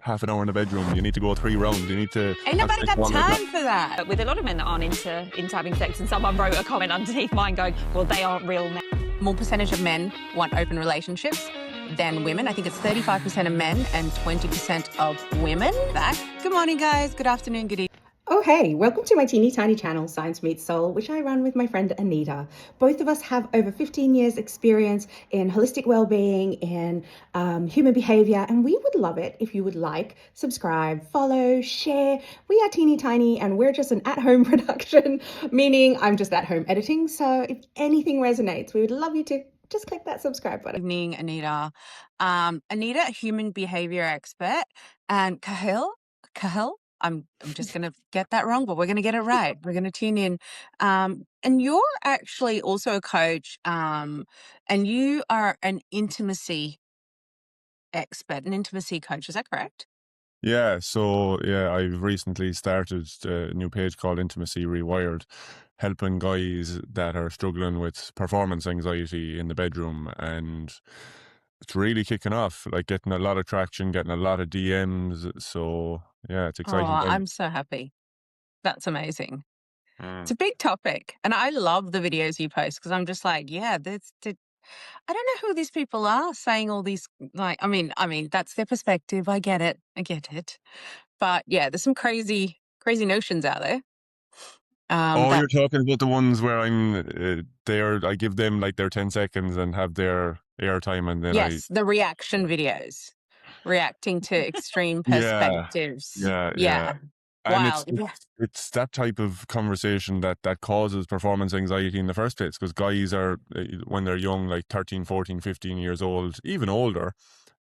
half an hour in the bedroom. You need to go 3 rounds. You need to Ain't have nobody sex got one night. time for that. With a lot of men that aren't into having sex, and someone wrote a comment underneath mine going, well, they aren't real men. More percentage of men want open relationships than women. I think it's 35% of men and 20% of women. Back. Good morning, guys. Good afternoon. Good evening. Oh, hey, welcome to my teeny tiny channel, Science Meets Soul, which I run with my friend Anita. Both of us have over 15 years experience in holistic well-being, in human behavior, and we would love it if you would like, subscribe, follow, share. We are teeny tiny and we're just an at-home production, meaning I'm just at home editing. So if anything resonates, we would love you to just click that subscribe button. Evening, Anita. Anita, a human behavior expert, and Cahill. I'm just going to get that wrong, but we're going to get it right. We're going to tune in. And you're actually also a coach, and you are an intimacy expert, an intimacy coach. Is that correct? Yeah, so I've recently started a new page called Intimacy Rewired, helping guys that are struggling with performance anxiety in the bedroom, and it's really kicking off, like getting a lot of traction, getting a lot of DMs. So yeah, it's Oh, exciting. I'm so happy. That's amazing. Mm. It's a big topic, and I love the videos you post because I'm just like, yeah, I don't know who these people are saying all these, like, I mean, that's their perspective. I get it. But yeah, there's some crazy notions out there. You're talking about the ones where I give them like their 10 seconds and have their airtime, and then yes, the reaction videos, reacting to extreme perspectives. Yeah. And Wild. it's that type of conversation that causes performance anxiety in the first place, because guys are, when they're young, like 13, 14, 15 years old, even older,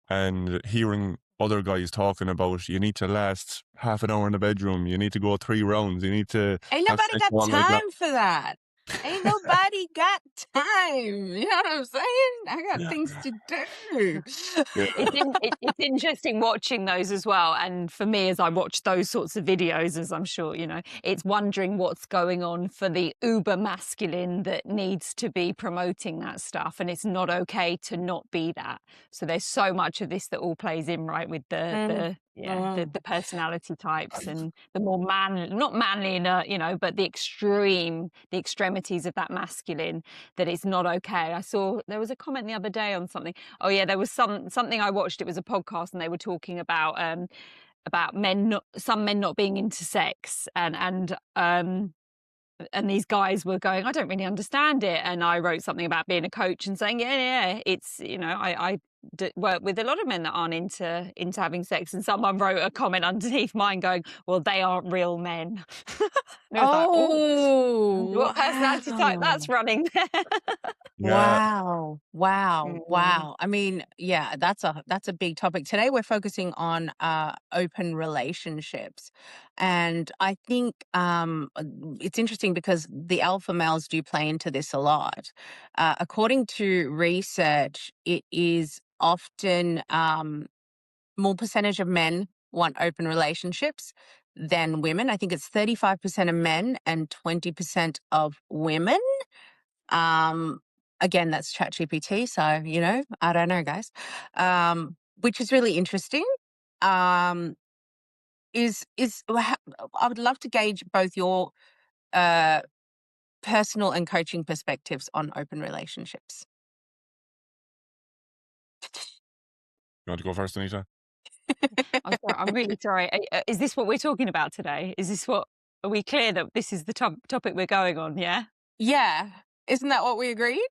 and hearing other guys talking about, you need to last half an hour in the bedroom, you need to go 3 rounds, you need to Ain't have nobody sex got one night. time for that. Ain't nobody got time. You know what I'm saying? I got things to do. It's interesting watching those as well. And for me, as I watch those sorts of videos, as I'm sure you know, it's wondering what's going on for the uber masculine that needs to be promoting that stuff. And it's not okay to not be that. So there's so much of this that all plays in, right, with the personality types and the more not manly, but the extremities of that masculine, that it's not okay. I saw there was a comment the other day on something. Oh yeah, there was something I watched. It was a podcast, and they were talking about some men not being into sex, and these guys were going, I don't really understand it. And I wrote something about being a coach and saying, yeah, it's, I work with a lot of men that aren't into having sex. And someone wrote a comment underneath mine going, well, they aren't real men. And I was like, what personality type that's running there? Wow. Mm. I mean, yeah, that's a big topic. Today we're focusing on open relationships. And I think it's interesting because the alpha males do play into this a lot. According to research, it is often more percentage of men want open relationships than women. I think it's 35% of men and 20% of women. Again, that's ChatGPT, so I don't know, guys. Which is really interesting. I would love to gauge both your personal and coaching perspectives on open relationships. You want to go first, Anita? I'm really sorry. Is this what we're talking about today? Are we clear that this is the topic we're going on? Yeah. Yeah. Isn't that what we agreed?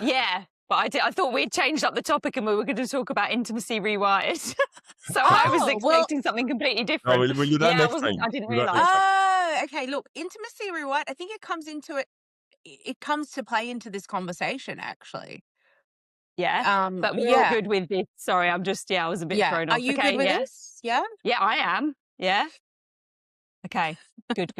Yeah. But I thought we'd changed up the topic and we were going to talk about intimacy rewired. So I was expecting something completely different. No, we'll do that next time. I didn't realise. Oh, okay. Look, intimacy rewired. I think it comes to play into this conversation, actually. Yeah. But we're all good with this. Sorry, I was a bit thrown off. Are you good with this? Yeah? Yeah, I am. Yeah. Okay. Good.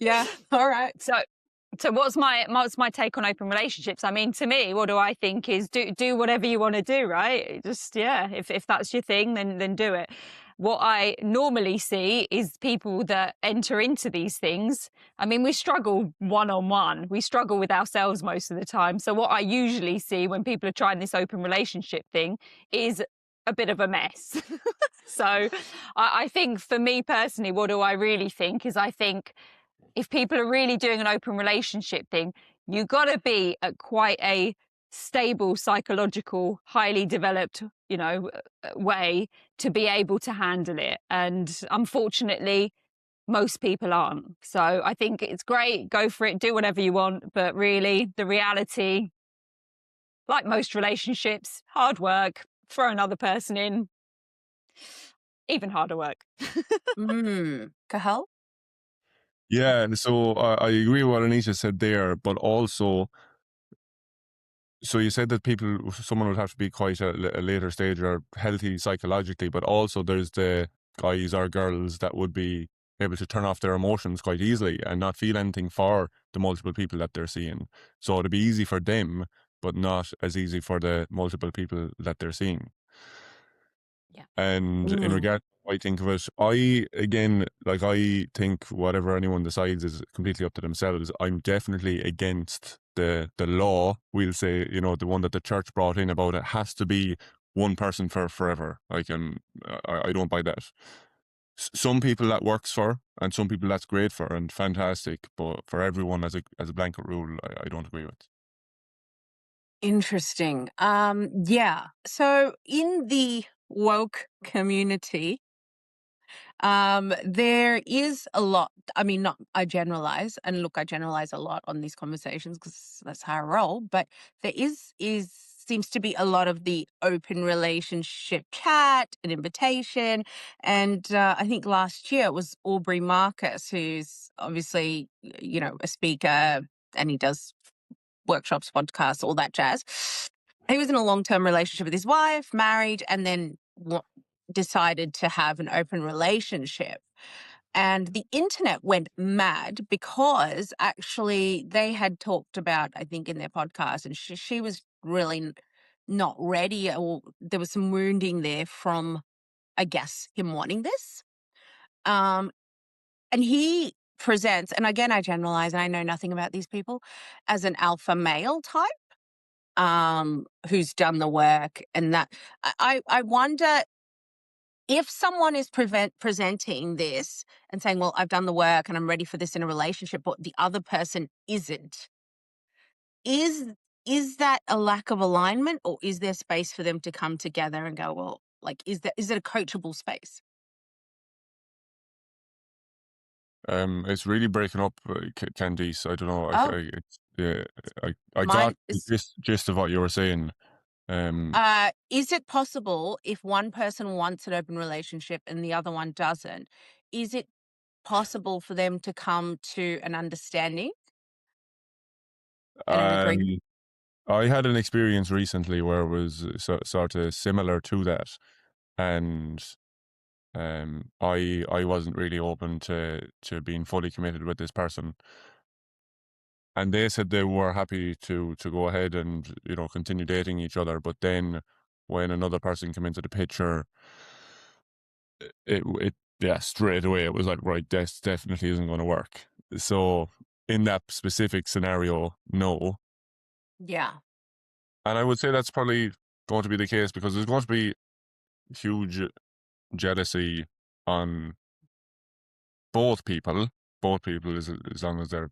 Yeah. All right. So what's my take on open relationships? I mean, to me, what do I think is do whatever you want to do, right? Just, if that's your thing, then do it. What I normally see is people that enter into these things. I mean, we struggle one-on-one. We struggle with ourselves most of the time. So what I usually see when people are trying this open relationship thing is a bit of a mess. So I think for me personally, what do I really think is I think if people are really doing an open relationship thing, you got to be at quite a stable, psychological, highly developed, way to be able to handle it. And unfortunately, most people aren't. So I think it's great, go for it, do whatever you want. But really, the reality, like most relationships, hard work, throw another person in, even harder work. Cahal? Yeah, and so I agree with what Anita said there, but also, so you said that someone would have to be quite a later stage or healthy psychologically, but also there's the guys or girls that would be able to turn off their emotions quite easily and not feel anything for the multiple people that they're seeing. So it'd be easy for them, but not as easy for the multiple people that they're seeing. Yeah. And in regard to what I think of it, I think whatever anyone decides is completely up to themselves. I'm definitely against the law, we'll say, the one that the church brought in about it has to be one person for forever. I don't buy that. Some people that works for, and some people that's great for and fantastic, but for everyone as a blanket rule, I don't agree with. Interesting. Yeah. So in the woke community, there is a lot. I mean, not I generalize, and look, I generalize a lot on these conversations because that's how I roll. But there is seems to be a lot of the open relationship chat and invitation, and I think last year it was Aubrey Marcus, who's obviously a speaker, and he does workshops, podcasts, all that jazz. He was in a long-term relationship with his wife, married, and then decided to have an open relationship. And the internet went mad because actually they had talked about, I think, in their podcast, and she was really not ready, or there was some wounding there from, I guess, him wanting this. And he presents, and again, I generalize, and I know nothing about these people, as an alpha male type, who's done the work, and that I wonder if someone is presenting this and saying, well, I've done the work and I'm ready for this in a relationship, but the other person isn't, is that a lack of alignment, or is there space for them to come together and go, well, like, is it a coachable space? It's really breaking up, Candice. I don't know. Oh, I got mine the is. gist of what you were saying. Is it possible if one person wants an open relationship and the other one doesn't? Is it possible for them to come to an understanding and an agreement? Um, I had an experience recently where it was sort of similar to that, and I wasn't really open to being fully committed with this person, and they said they were happy to go ahead and continue dating each other, but then when another person came into the picture, it yeah, straight away it was like, right, this definitely isn't going to work. So in that specific scenario, no. Yeah. And I would say that's probably going to be the case because there's going to be huge jealousy on both people. Both people, as long as they're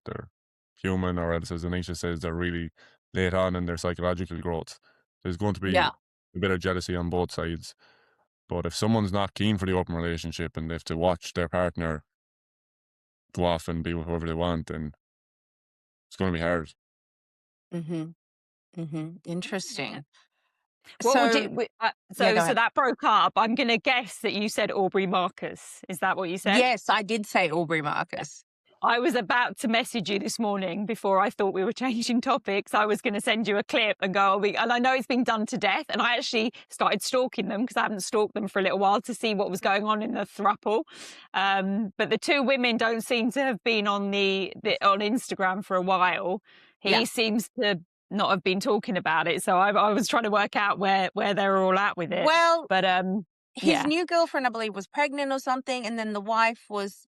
human, or else, as Anisha says, they're really late on in their psychological growth. There's going to be Yeah. a bit of jealousy on both sides. But if someone's not keen for the open relationship and they have to watch their partner go off and be with whoever they want, then it's going to be hard. Interesting. What would So, you? yeah, go So ahead. that broke up. I'm going to guess that you said Aubrey Marcus. Is that what you said? Yes, I did say Aubrey Marcus. I was about to message you this morning before I thought we were changing topics. I was going to send you a clip and go, and I know it's been done to death. And I actually started stalking them because I haven't stalked them for a little while to see what was going on in the throuple. But the two women don't seem to have been on on Instagram for a while. Yeah. He seems to not have been talking about it. So I was trying to work out where they're all at with it. Well, But his yeah. new girlfriend, I believe, was pregnant or something, and then the wife was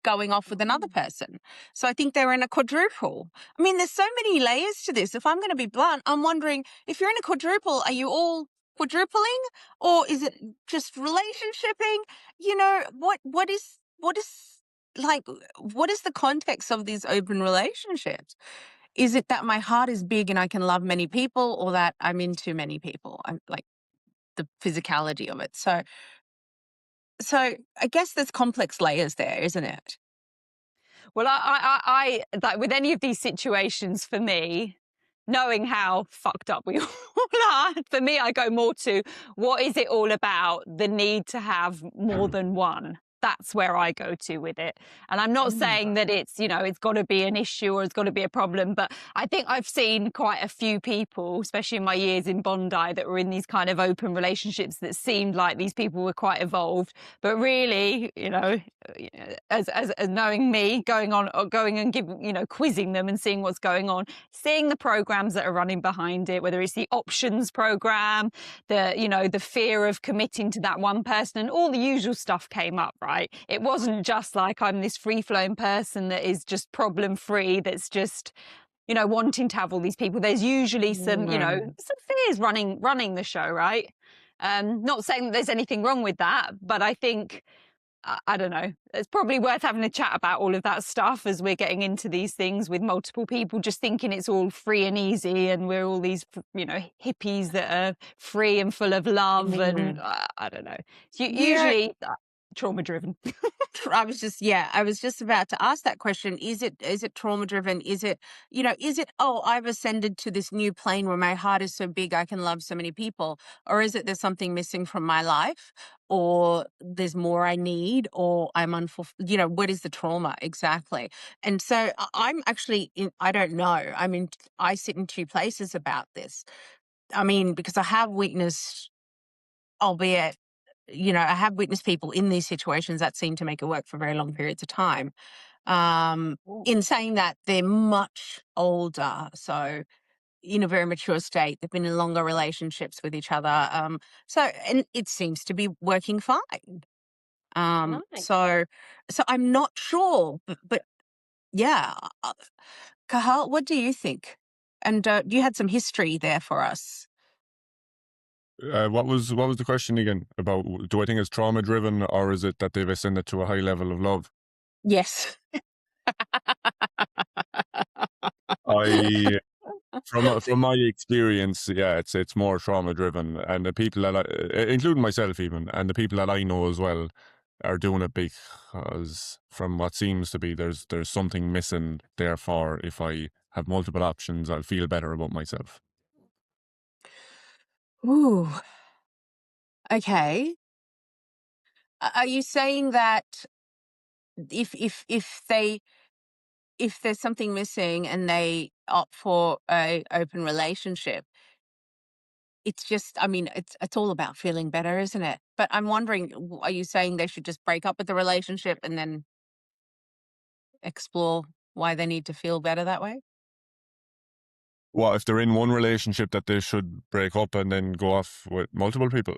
going off with another person. So I think they were in a quadruple. I mean, there's so many layers to this. If I'm going to be blunt, I'm wondering, if you're in a quadruple, are you all quadrupling, or is it just relationshiping? What is like what is the context of these open relationships? Is it that my heart is big and I can love many people, or that I'm into many people? I'm like the physicality of it. So I guess there's complex layers there, isn't it? Well, I that with any of these situations for me, knowing how fucked up we all are, for me, I go more to what is it all about? The need to have more than one. That's where I go to with it. And I'm not Mm. saying that it's got to be an issue or it's got to be a problem, but I think I've seen quite a few people, especially in my years in Bondi, that were in these kind of open relationships that seemed like these people were quite evolved. But really, as knowing me, going and giving, quizzing them and seeing what's going on, seeing the programs that are running behind it, whether it's the options program, the fear of committing to that one person, and all the usual stuff came up, right? It wasn't just like I'm this free-flowing person that is just problem-free, that's just wanting to have all these people. There's usually some some fears running the show, right? Not saying that there's anything wrong with that, but I think I don't know. It's probably worth having a chat about all of that stuff as we're getting into these things with multiple people, just thinking it's all free and easy and we're all these, hippies that are free and full of love. And I don't know. It's Yeah. usually trauma driven. I was just about to ask that question. Is it trauma driven? Is it, oh, I've ascended to this new plane where my heart is so big I can love so many people? Or is it there's something missing from my life, or there's more I need, or I'm unfulfilled? What is the trauma exactly? And so I'm actually I don't know. I mean, I sit in two places about this. I mean, because I have witnessed, albeit I have witnessed people in these situations that seem to make it work for very long periods of time. In saying that, they're much older, so in a very mature state. They've been in longer relationships with each other. And it seems to be working fine. Nice. So I'm not sure, but yeah. Kahal, what do you think? And you had some history there for us. What was the question again? About, do I think it's trauma driven, or is it that they've ascended to a high level of love? Yes. I from my experience, yeah, it's more trauma driven, and the people that including myself even, and the people that I know as well, are doing it because from what seems to be there's something missing. Therefore, if I have multiple options, I'll feel better about myself. Ooh. Okay. Are you saying that if there's something missing and they opt for a open relationship, it's just, I mean, it's all about feeling better, isn't it? But I'm wondering, are you saying they should just break up with the relationship and then explore why they need to feel better that way? Well, if they're in one relationship, that they should break up and then go off with multiple people?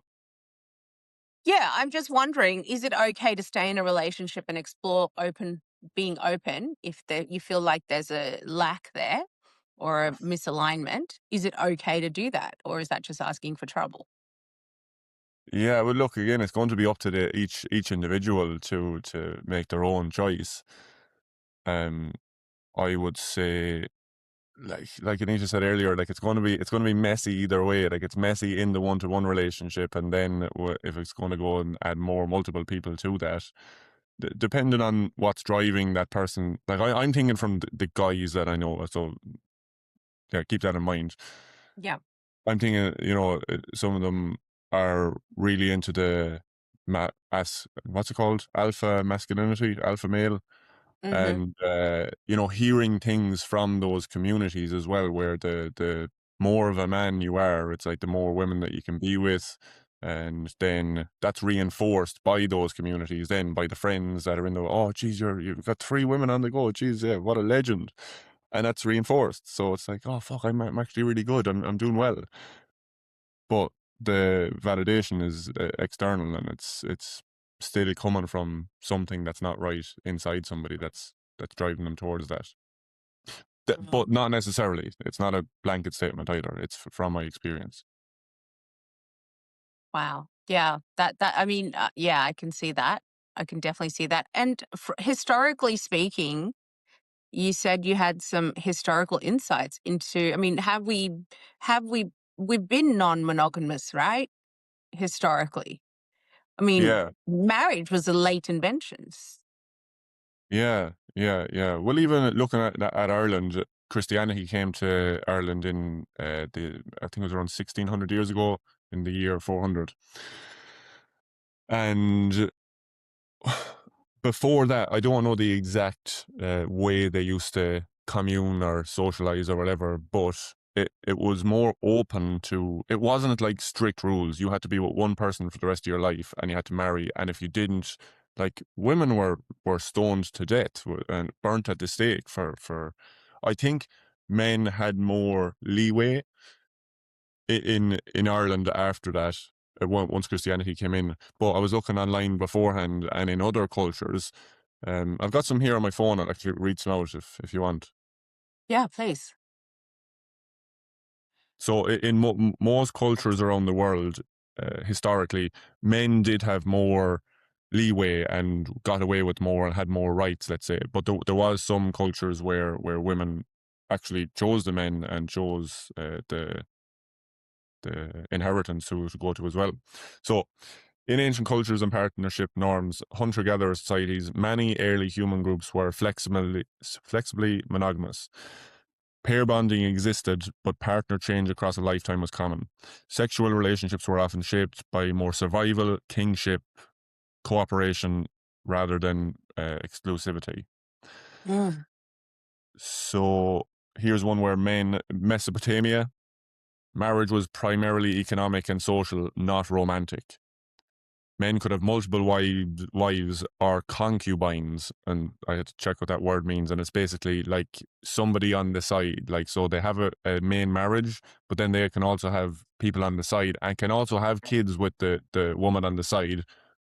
Yeah, I'm just wondering, is it okay to stay in a relationship and explore being open if you feel like there's a lack there or a misalignment? Is it okay to do that, or is that just asking for trouble? Yeah, well, look, again, it's going to be up to each individual to make their own choice. I would say, like Anita said earlier, like it's going to be messy either way. Like it's messy in the one-to-one relationship, and then if it's going to go and add multiple people to that, depending on what's driving that person. Like I'm thinking from the guys that I know, so yeah, keep that in mind. Yeah. I'm thinking, some of them are really into the what's it called? Alpha masculinity, alpha male. Mm-hmm. And hearing things from those communities as well, where the more of a man you are, it's like the more women that you can be with, and then that's reinforced by those communities, then by the friends that are in the, oh geez, you've got 3 women on the go, geez, yeah, what a legend. And that's reinforced, so it's like, oh fuck, I'm actually really good, I'm doing well. But the validation is external, and it's still coming from something that's not right inside somebody, that's driving them towards that. But not necessarily. It's not a blanket statement either. It's from my experience. Wow. Yeah. I mean, yeah, I can see that. I can definitely see that. And historically speaking, you said you had some historical insights into, I mean, we've been non-monogamous, right? Historically. I mean, Yeah, marriage was a late invention. yeah. Well, even looking at Ireland, Christianity came to Ireland in I think it was around 1600 years ago, in the year 400, and before that, I don't know the exact way they used to commune or socialize or whatever, but it was more open to, it wasn't like strict rules. You had to be with one person for the rest of your life and you had to marry. And if you didn't, like, women were stoned to death and burnt at the stake I think men had more leeway in Ireland after that, once Christianity came in. But I was looking online beforehand, and in other cultures, I've got some here on my phone. I'll actually read some out if you want. Yeah, please. So in most cultures around the world, historically, men did have more leeway and got away with more and had more rights, let's say. But there was some cultures where women actually chose the men and chose the inheritance who to go to as well. So, in ancient cultures and partnership norms, hunter-gatherer societies, many early human groups were flexibly monogamous. Pair bonding existed, but partner change across a lifetime was common. Sexual relationships were often shaped by more survival, kingship, cooperation, rather than exclusivity. Mm. So here's one where Mesopotamia, marriage was primarily economic and social, not romantic. Men could have multiple wives or concubines, and I had to check what that word means. And it's basically like somebody on the side, like, so they have a main marriage, but then they can also have people on the side and can also have kids with the woman on the side,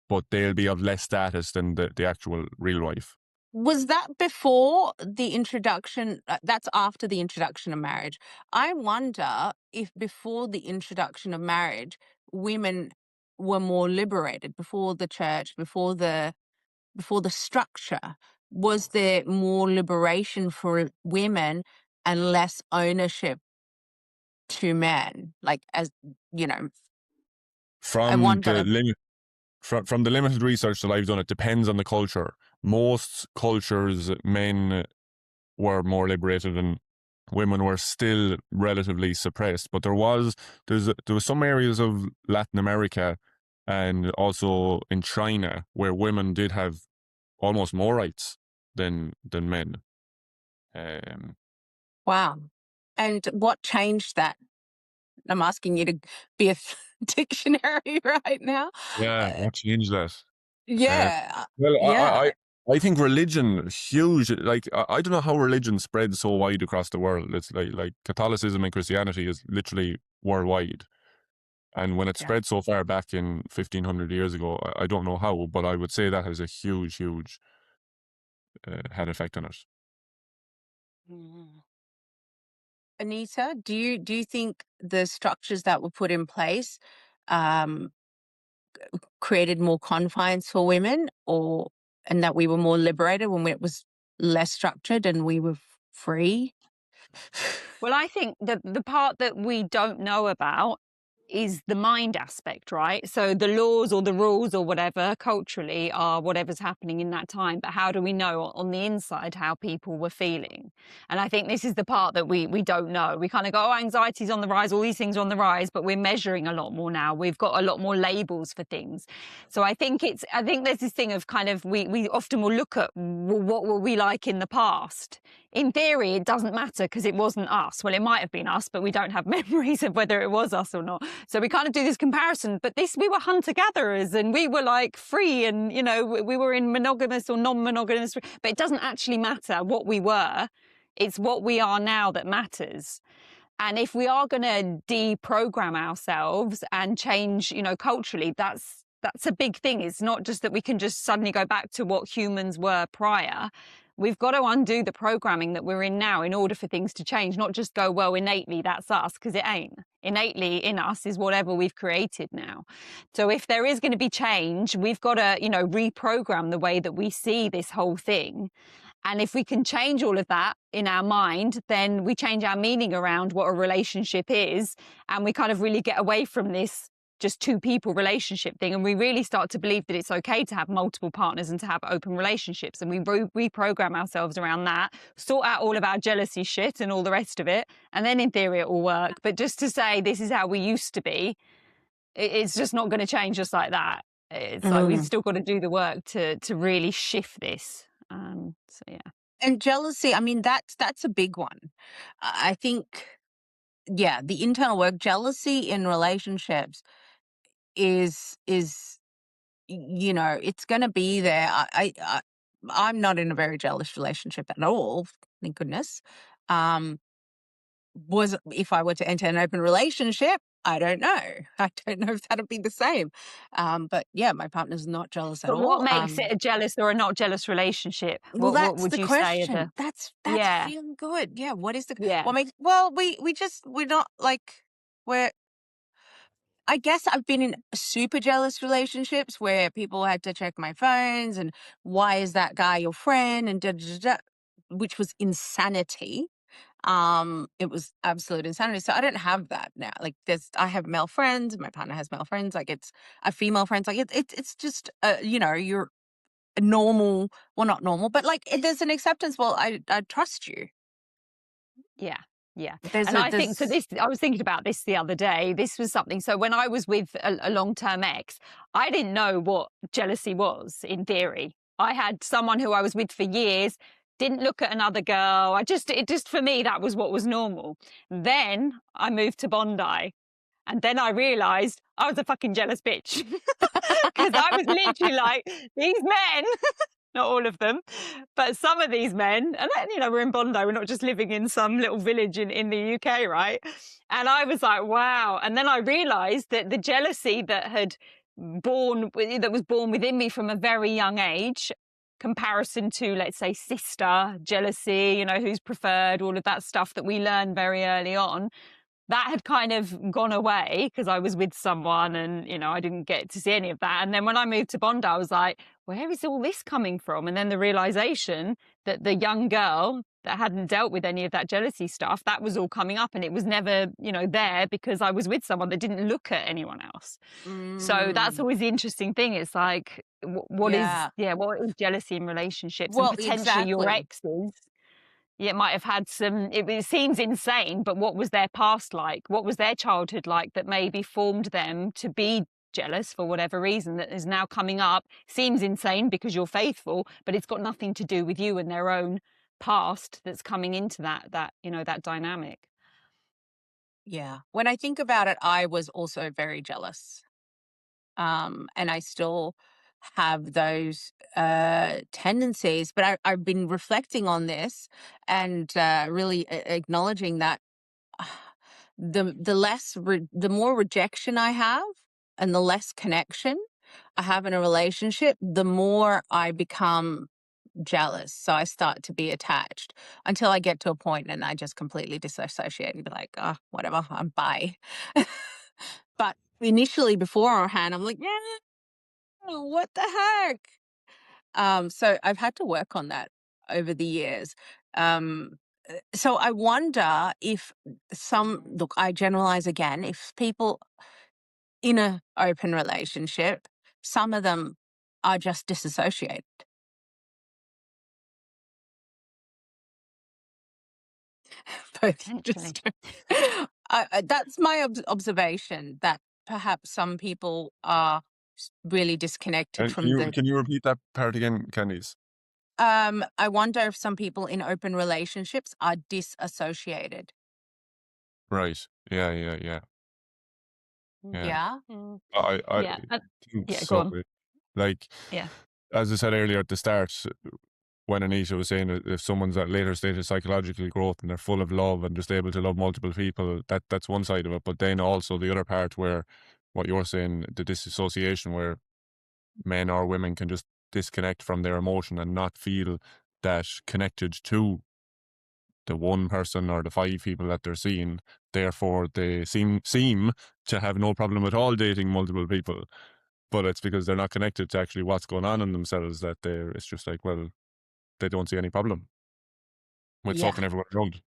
but they'll be of less status than the actual real wife. Was that before the introduction? That's after the introduction of marriage. I wonder if before the introduction of marriage, women were more liberated before the church, before the structure. Was there more liberation for women and less ownership to men? Like, as you know, I From the wonder. limit from the limited research that I've done, it depends on the culture. Most cultures, men were more liberated and women were still relatively suppressed. But there was some areas of Latin America and also in China where women did have almost more rights than men. Um, Wow. And what changed that? I'm asking you to be a dictionary right now. yeah, Uh, what changed that? Uh, yeah, well, yeah, I think religion huge. Like I don't know how religion spread so wide across the world. It's like Catholicism and Christianity is literally worldwide. And when it yeah. spread so far back in 1500 years ago, I don't know how, but I would say that has a huge had effect on it. Mm. Anita, do you think the structures that were put in place um, created more confines for women, or and that we were more liberated when it was less structured and we were free? Well, I think the part that we don't know about is the mind aspect, right? So the laws or the rules or whatever culturally are whatever's happening in that time. But how do we know on the inside how people were feeling? And I think this is the part that we don't know. We kind of go, oh, anxiety's on the rise, all these things are on the rise, but we're measuring a lot more now. We've got a lot more labels for things. So I think there's this thing of kind of we often will look at, well, what were we like in the past? In theory, it doesn't matter because it wasn't us. Well, it might have been us, but we don't have memories of whether it was us or not. So we kind of do this comparison. But we were hunter-gatherers and we were like free and, you know, we were in monogamous or non-monogamous. But it doesn't actually matter what we were. It's what we are now that matters. And if we are going to deprogram ourselves and change, you know, culturally, that's a big thing. It's not just that we can just suddenly go back to what humans were prior. we've got to undo the programming that we're in now in order for things to change, not just go, well, innately that's us, because it ain't. Innately in us is whatever we've created now. So if there is going to be change, we've got to, reprogram the way that we see this whole thing. And if we can change all of that in our mind, then we change our meaning around what a relationship is. And we kind of really get away from this just two people relationship thing. And we really start to believe that it's okay to have multiple partners and to have open relationships. And we reprogram ourselves around that, sort out all of our jealousy shit and all the rest of it. And then in theory, it will work. But just to say this is how we used to be, it's just not going to change just like that. It's like we've still got to do the work to really shift this. So yeah. And jealousy, I mean, that's a big one. I think, yeah, the internal work, jealousy in relationships is it's going to be there. I'm not in a very jealous relationship at all, thank goodness. If I were to enter an open relationship, I don't know. I don't know if that'd be the same. But yeah, my partner's not jealous at But what all. makes it a jealous or a not jealous relationship? Well, What that's would the you say are question. the That's yeah, feeling good. Yeah. What is the yeah, what makes? Well, we're not like we're. I guess I've been in super jealous relationships where people had to check my phones and why is that guy your friend and da da da, da, which was insanity. It was absolute insanity. So I don't have that now. Like I have male friends, my partner has male friends, like it's a female friends, like it's just you're normal, well not normal, but like there's an acceptance. Well, I trust you. yeah. Yeah. There's And a I think so. there's I was thinking about this the other day. This was something. So when I was with a long-term ex, I didn't know what jealousy was in theory. I had someone who I was with for years, didn't look at another girl. It just for me, that was what was normal. Then I moved to Bondi. And then I realized I was a fucking jealous bitch because I was literally like, these men, not all of them, but some of these men, and then, we're in Bondi, we're not just living in some little village in the UK, right? And I was like, wow. And then I realized that the jealousy that was born within me from a very young age, comparison to, let's say, sister jealousy, who's preferred, all of that stuff that we learn very early on, that had kind of gone away because I was with someone and, I didn't get to see any of that. And then when I moved to Bondi, I was like, where is all this coming from? And then the realization that the young girl that hadn't dealt with any of that jealousy stuff, that was all coming up and it was never, there because I was with someone that didn't look at anyone else. So that's always the interesting thing. It's like, what is jealousy in relationships well, and potentially your exactly. exes? Yeah, it might have had some, it seems insane, but what was their past like? What was their childhood like that maybe formed them to be jealous for whatever reason that is now coming up? Seems insane because you're faithful, but it's got nothing to do with you and their own past that's coming into that dynamic. Yeah. When I think about it, I was also very jealous. And I still have those tendencies. But I've been reflecting on this and really acknowledging that the more rejection I have and the less connection I have in a relationship, the more I become jealous. So I start to be attached until I get to a point and I just completely disassociate and be like, oh, whatever, I'm bye. But initially beforehand, I'm like, yeah, what the heck? So I've had to work on that over the years. So I wonder if look, I generalize again, if people in a open relationship, some of them are just disassociated. Both Potentially. just, that's my observation that perhaps some people are really disconnected And from the. can you repeat that part again, Candice? I wonder if some people in open relationships are disassociated. Right. Yeah. Yeah. Yeah. I Yeah. think Yeah, go so. on. Like, Yeah. as I said earlier at the start, when Anita was saying that if someone's at later stage of psychological growth and they're full of love and just able to love multiple people, that's one side of it. But then also the other part where what you're saying, the disassociation where men or women can just disconnect from their emotion and not feel that connected to the one person or the 5 people that they're seeing. Therefore, they seem to have no problem at all dating multiple people. But it's because they're not connected to actually what's going on in themselves that it's just like, well, they don't see any problem with Yeah. fucking everyone around.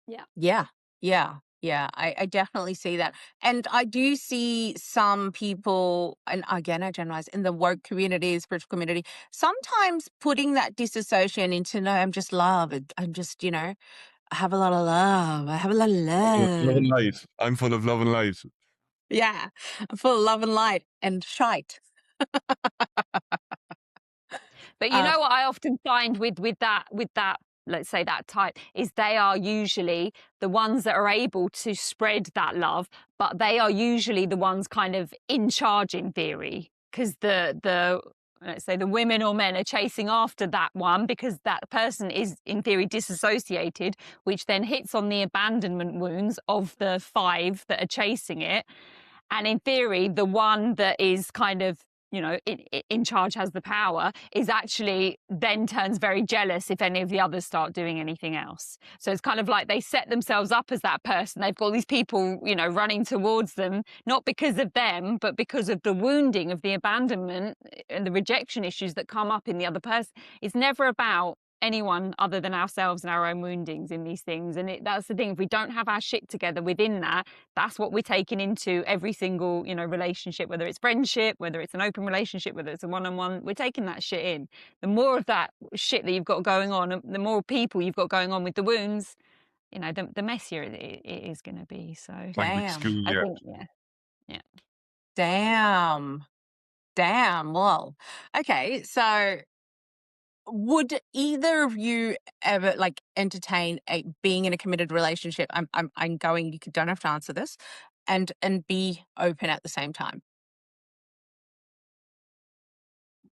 Yeah. I definitely see that. And I do see some people, and again, I generalize, in the woke community, spiritual community, sometimes putting that disassociation into, no, I'm just love. I'm just, I have a lot of love. I have a lot of Love love. and light. I'm full of love and light. Yeah. I'm full of love and light and shite. But you Um, know what I often find with that let's say that type is they are usually the ones that are able to spread that love, but they are usually the ones kind of in charge in theory, because the let's say the women or men are chasing after that one because that person is in theory disassociated, which then hits on the abandonment wounds of the 5 that are chasing it. And in theory, the one that is kind of, in charge, has the power, is actually then turns very jealous if any of the others start doing anything else. So it's kind of like they set themselves up as that person. They've got these people, running towards them, not because of them, but because of the wounding of the abandonment and the rejection issues that come up in the other person. It's never about anyone other than ourselves and our own woundings in these things. And that's the thing. If we don't have our shit together within that, that's what we're taking into every single, relationship, whether it's friendship, whether it's an open relationship, whether it's a one-on-one, we're taking that shit in. The more of that shit that you've got going on, the more people you've got going on with the wounds, the messier it is going to be. So Like school, I yeah. think, yeah. Damn. Well, okay. So would either of you ever entertain being in a committed relationship? I'm going. You don't have to answer this, and be open at the same time.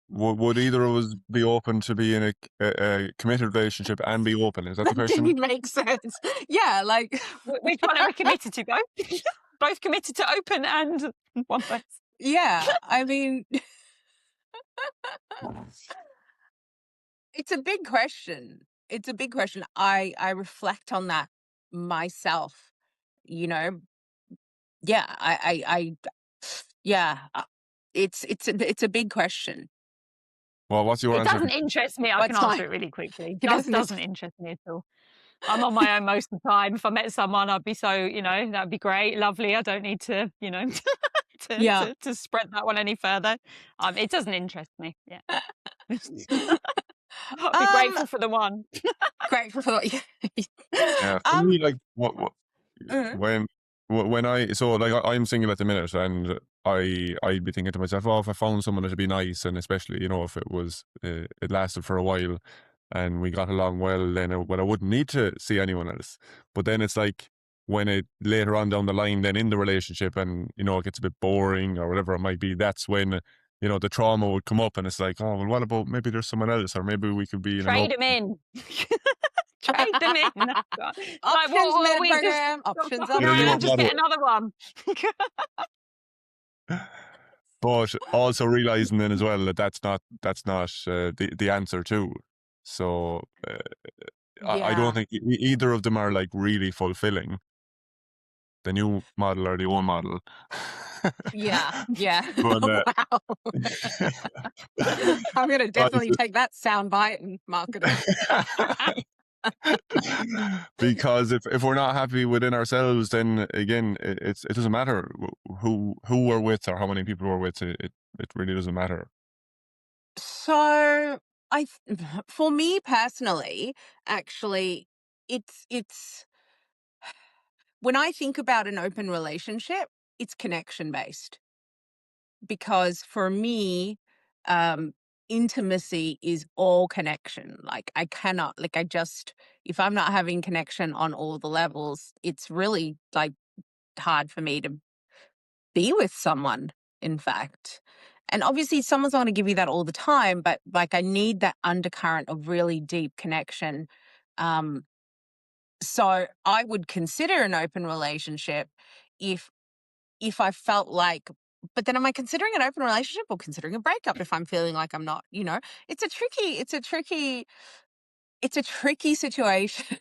Would either of us be open to be in a committed relationship and be open? Is that the That question? didn't make sense. Yeah, Which one are we committed to, both? Both committed to open and one place. yeah. I mean, it's a big question. It's a big question. I reflect on that myself. You know, yeah. Yeah. It's a big question. Well, what's your It answer? doesn't interest me. I can What's answer mine? it really quickly. It It doesn't. doesn't interest me at all. I'm on my own most of the time. If I met someone, I'd be so, that'd be great, lovely. I don't need to, Yeah. to spread that one any further. It doesn't interest me. Yeah. I'd be Um. grateful for the one. Grateful for. Yeah, for um. me, like mm, when I'm single at the minute, and I'd be thinking to myself, oh, if I found someone that'd be nice, and especially if it was it lasted for a while, and we got along well, then I wouldn't need to see anyone else. But then it's like when it later on down the line, then in the relationship, and it gets a bit boring or whatever it might be, that's when the trauma would come up, and it's like, oh well, what about maybe there's someone else, or maybe we could be in an Trade them in. Trade them in. Options what meta we just program. Options fuck up. you around want and just get model. another one. But also realizing then as well that that's not the answer too. So I don't Yeah. think either of them are like really fulfilling. The new model or the old model. Yeah. But Wow. I'm gonna but definitely take that sound bite and market it. because if we're not happy within ourselves, then again it doesn't matter who we're with or how many people we're with. It really doesn't matter. So for me personally, actually, it's when I think about an open relationship, it's connection based, because for me, um, intimacy is all connection. Like I cannot, if I'm not having connection on all the levels, it's really hard for me to be with someone, in fact. And obviously, someone's not going to give you that all the time, but I need that undercurrent of really deep connection. Um, so I would consider an open relationship if I felt like but then am I considering an open relationship or considering a breakup if I'm feeling like I'm not, it's a tricky situation.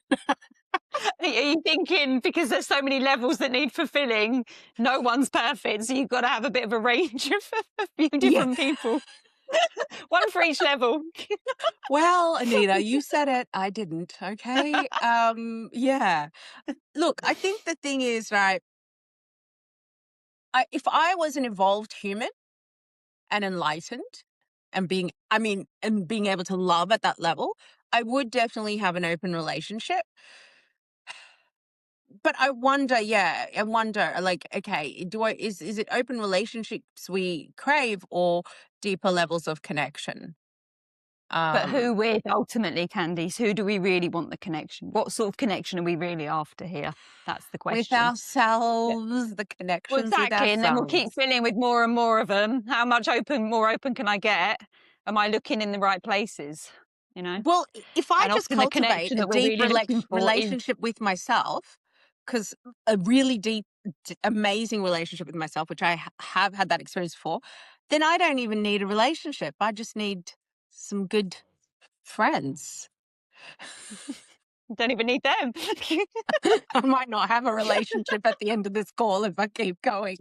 Are you thinking because there's so many levels that need fulfilling, no one's perfect, so you've got to have a bit of a range of a few Yeah. different people? One for each level. Well, Anita, you said it. I didn't. Okay. Yeah. Look, I think the thing is, right, if I was an evolved human and enlightened and being able to love at that level, I would definitely have an open relationship. But I wonder, like, okay, is it open relationships we crave or deeper levels of connection? But who with ultimately, Candice? Who do we really want the connection? What sort of connection are we really after here? That's the With question. ourselves, the Well, connections with exactly, and then we'll keep ourselves. filling with more and more of them. How much more open can I get? Am I looking in the right places? You know? Well, if I And just often the cultivate connection a that we're deep really looking for is relationship with myself, because a really deep, amazing relationship with myself, which I have had that experience for, then I don't even need a relationship. I just need some good friends. don't even need them. I might not have a relationship at the end of this call if I keep going.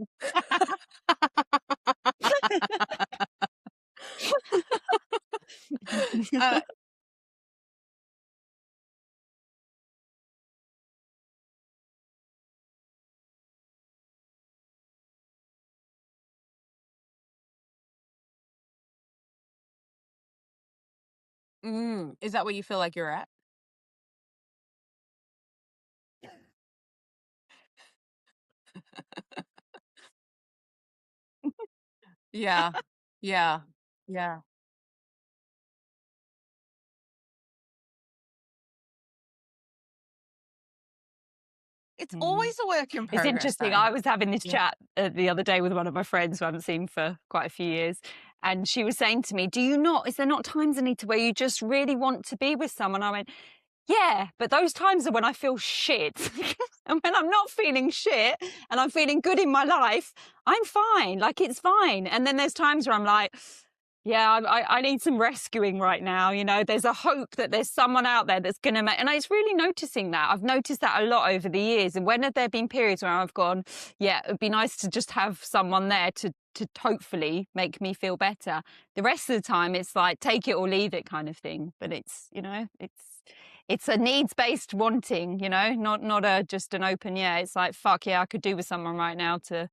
Uh, is that where you feel like you're at? Yeah. Yeah. Yeah. It's Mm. always a work in It's progress, interesting. though. I was having this Yeah. chat the other day with one of my friends who I haven't seen for quite a few years. And she was saying to me, is there not times, Anita, where you just really want to be with someone? I went, yeah, but those times are when I feel shit. And when I'm not feeling shit and I'm feeling good in my life, I'm fine. Like, it's fine. And then there's times where I'm like, yeah, I need some rescuing right now. You know, there's a hope that there's someone out there that's going to make, and it's really noticing that. I've noticed that a lot over the years. And when have there been periods where I've gone, yeah, it'd be nice to just have someone there to hopefully make me feel better. The rest of the time, it's like take it or leave it kind of thing. But it's, it's a needs-based wanting, not a just an open, yeah. It's like, fuck yeah, I could do with someone right now to,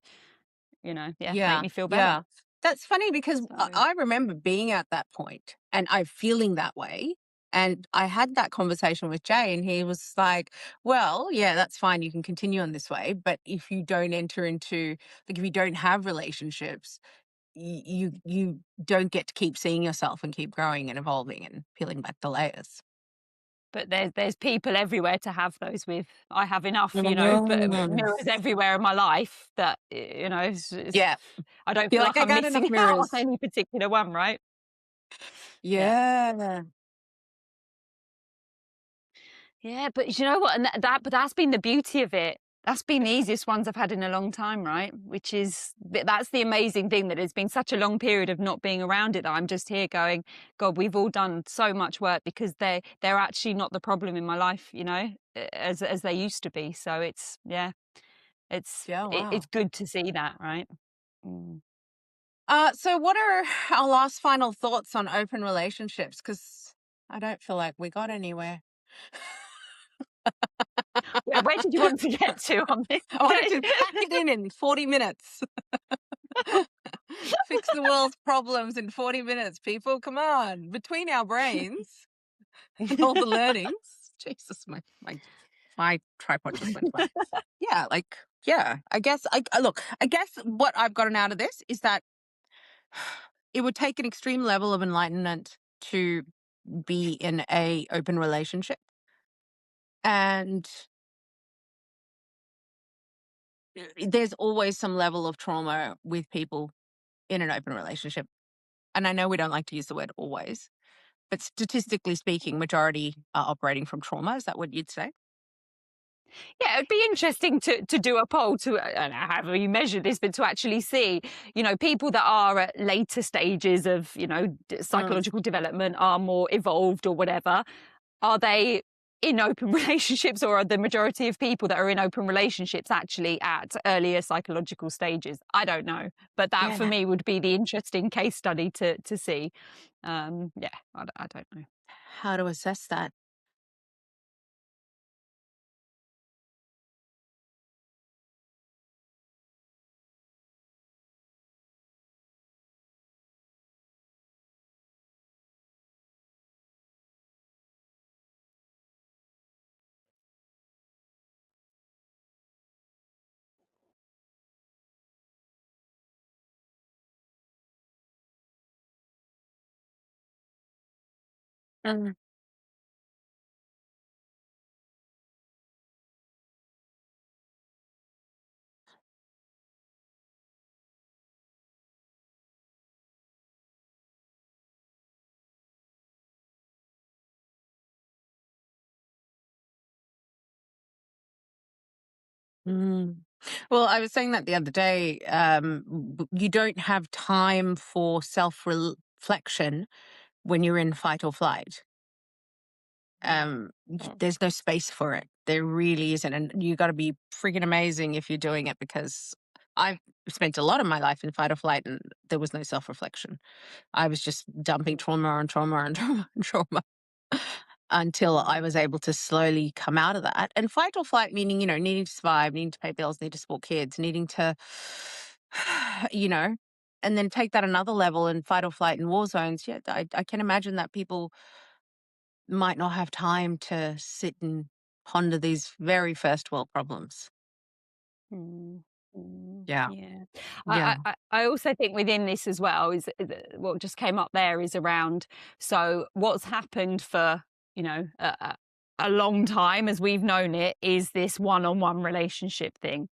make Yeah. me feel better. Yeah. That's funny because So. I remember being at that point and I feeling that way. And I had that conversation with Jay, and he was like, well, yeah, that's fine. You can continue on this way. But if you don't enter into, like, if you don't have relationships, you don't get to keep seeing yourself and keep growing and evolving and peeling back the layers. But there's people everywhere to have those with. I have enough, but Mm. mirrors everywhere in my life that, Yeah. I don't You're feel like, like I I'm got enough missing out on mirrors. any particular one, right? Yeah. Yeah. Yeah, but you know what? And but that's been the beauty of it. That's been the easiest ones I've had in a long time, right? Which is that's the amazing thing, that it's been such a long period of not being around it that I'm just here going, God, we've all done so much work because they're actually not the problem in my life, as they used to be. So it's Yeah. it's Wow. good to see that, right? Mm. So what are our last final thoughts on open relationships? Because I don't feel like we got anywhere. Where did you want to get to on this? I wanted to pack it in 40 minutes. Fix the world's problems in 40 minutes, people. Come on. Between our brains and all the learnings. Jesus, my tripod just went flat. Yeah, I guess I guess what I've gotten out of this is that it would take an extreme level of enlightenment to be in a open relationship. And there's always some level of trauma with people in an open relationship. And I know we don't like to use the word always, but statistically speaking, majority are operating from trauma. Is that what you'd say? Yeah, it'd be interesting to do a poll to, I don't know however you measure this, but to actually see, people that are at later stages of, Mm. psychological development, are more evolved or whatever. Are they in open relationships, or are the majority of people that are in open relationships actually at earlier psychological stages? I don't know, but that for Yeah. me would be the interesting case study to see. Yeah, I don't know. How to assess that? Mm. Mm. Well, I was saying that the other day. You don't have time for self-reflection when you're in fight or flight. There's no space for it. There really isn't, and you got to be freaking amazing if you're doing it, because I've spent a lot of my life in fight or flight, and there was no self-reflection. I was just dumping trauma on trauma and trauma and trauma until I was able to slowly come out of that. And fight or flight meaning, needing to survive, needing to pay bills, needing to support kids, needing to, you know, and then take that another level in fight or flight in war zones. Yeah, I can imagine that people might not have time to sit and ponder these very first world problems. Mm, mm, Yeah. yeah. Yeah. I also think within this as well is what just came up there is around, so what's happened for, a long time as we've known it is this one-on-one relationship thing.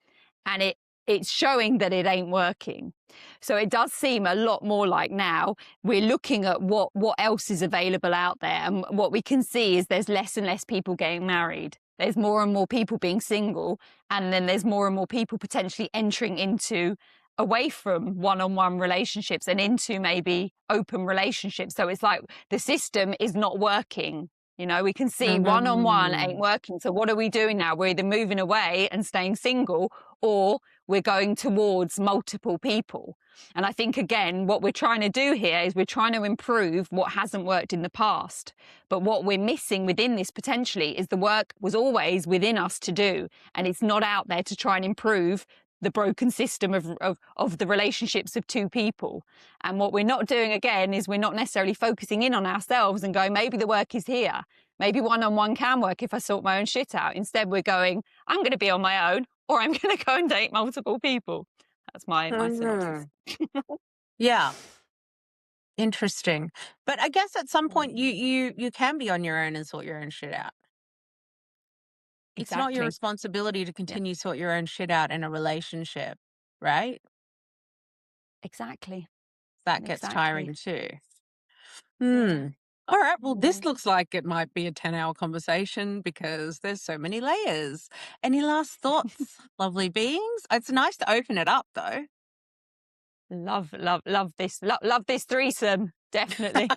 And it's showing that it ain't working. So it does seem a lot more like now we're looking at what else is available out there. And what we can see is there's less and less people getting married. There's more and more people being single, and then there's more and more people potentially entering into away from one-on-one relationships and into maybe open relationships. So it's like the system is not working. We can see one-on-one ain't Mhm. working. So what are we doing now? We're either moving away and staying single, or we're going towards multiple people. And I think, again, what we're trying to do here is we're trying to improve what hasn't worked in the past. But what we're missing within this potentially is the work was always within us to do. And it's not out there to try and improve the broken system of the relationships of two people. And what we're not doing, again, is we're not necessarily focusing in on ourselves and going, maybe the work is here. Maybe one-on-one can work if I sort my own shit out. Instead, we're going, I'm going to be on my own, or I'm going to go and date multiple people. That's my synopsis. Mhm. Yeah. Interesting. But I guess at some point you can be on your own and sort your own shit out. It's not your Exactly. responsibility to Yeah, continue sort your own shit out in a relationship, right? exactly. That gets Exactly. tiring too. Yeah. Hmm. All right. Well, Yeah. this looks like it might be a 10-hour conversation because there's so many layers. Any last thoughts, lovely beings? It's nice to open it up though. Love this. Love this threesome. Definitely.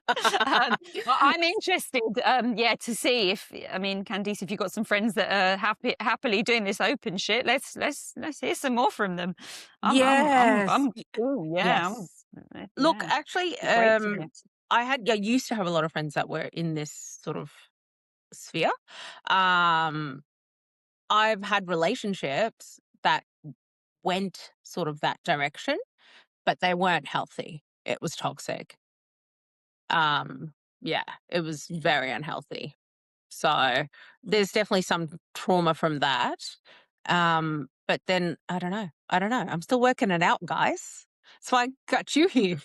I'm interested, to see if, I mean, Candice, if you've got some friends that are happily doing this open shit, let's hear some more from them. Yes. oh yeah, Yes. Look, yeah, actually, be great to hear. I used to have a lot of friends that were in this sort of sphere. Um, I've had relationships that went sort of that direction, but they weren't healthy. It was toxic. Yeah, it was very unhealthy. So there's definitely some trauma from that. But then I don't know. I don't know. I'm still working it out, guys. So I got you here.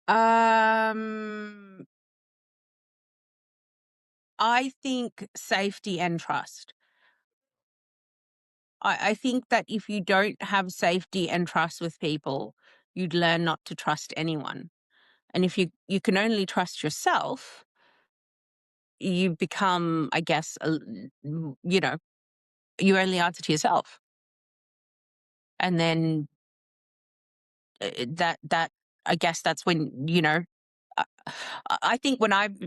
Um, I think safety and trust. I think that if you don't have safety and trust with people, you'd learn not to trust anyone. And if you can only trust yourself, you become, I guess, you know, you only answer to yourself. And then that I guess that's when, I I think when I've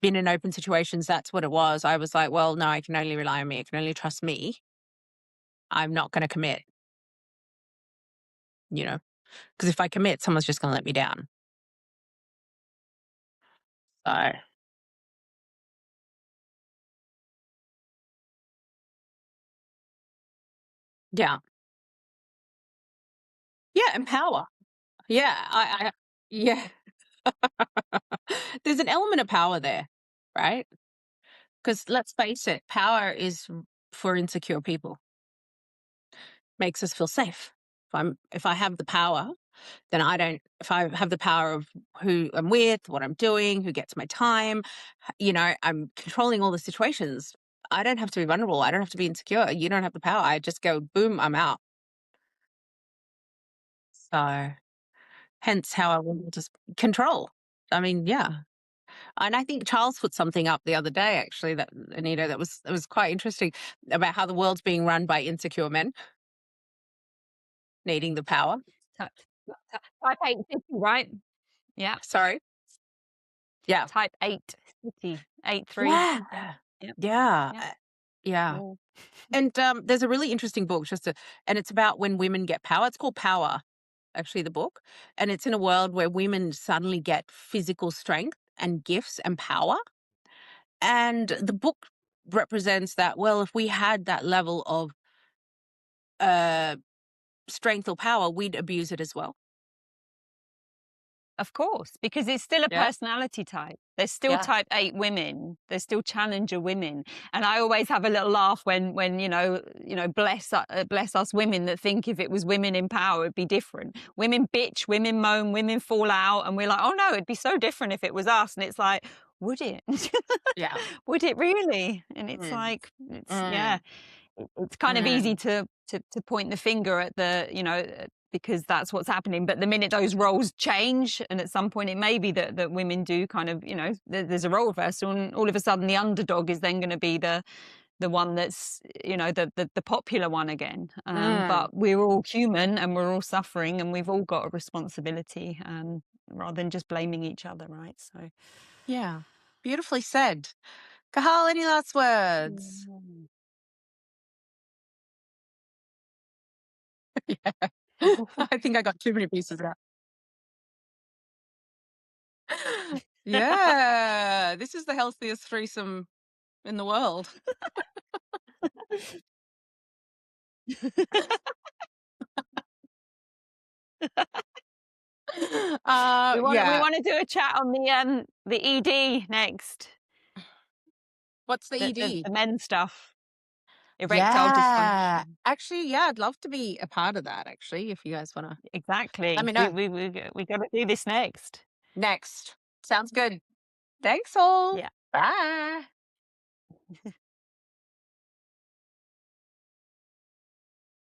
been in open situations, that's what it was. I was like, well, no, I can only rely on me. I can only trust me. I'm not going to commit, because if I commit, someone's just going to let me down. So, yeah. Yeah. Empower. Yeah. Yeah. There's an element of power there, right? Because let's face it, power is for insecure people, makes us feel safe. If I have the power, then if I have the power of who I'm with, what I'm doing, who gets my time, I'm controlling all the situations. I don't have to be vulnerable. I don't have to be insecure. You don't have the power. I just go, boom, I'm out. So hence how I want to just control. I mean, yeah. And I think Charles put something up the other day, actually, that Anita, that was quite interesting about how the world's being run by insecure men needing the power. Type, type 8 city, right? Yeah. Sorry. Yeah. Type 8 city, 8-3. Yeah. Yep. Yeah. Yep. Yeah. Oh. And there's a really interesting book, and it's about when women get power. It's called Power, actually, the book. And it's in a world where women suddenly get physical strength and gifts and power. And the book represents that, well, if we had that level of strength or power, we'd abuse it as well. Of course, because it's still a Yeah. personality type. There's still Yeah. type 8 women. There's still challenger women. And I always have a little laugh when bless us women that think if it was women in power, it'd be different. Women bitch, women moan, women fall out. And we're like, oh no, it'd be so different if it was us. And it's like, would it? Yeah. Would it really? And it's Mm. like, Mm. it's kind of easy Mm. to point the finger at because that's what's happening. But the minute those roles change, and at some point it may be that women do kind of, there's a role reversal, and all of a sudden the underdog is then going to be the one that's, the popular one again. But we're all human and we're all suffering, and we've all got a responsibility, rather than just blaming each other, right? So Yeah. Beautifully said. Kahal, any last words? Yeah. I think I got too many pieces of that. Yeah. This is the healthiest threesome in the world. we Yeah. want to do a chat on the ED next. What's the The ED? men's stuff. Erectile Yeah. dysfunction. Actually, yeah, I'd love to be a part of that, actually, if you guys want to. Exactly. Let me know. We got to do this next. Next. Sounds good. Thanks all. Yeah. Bye.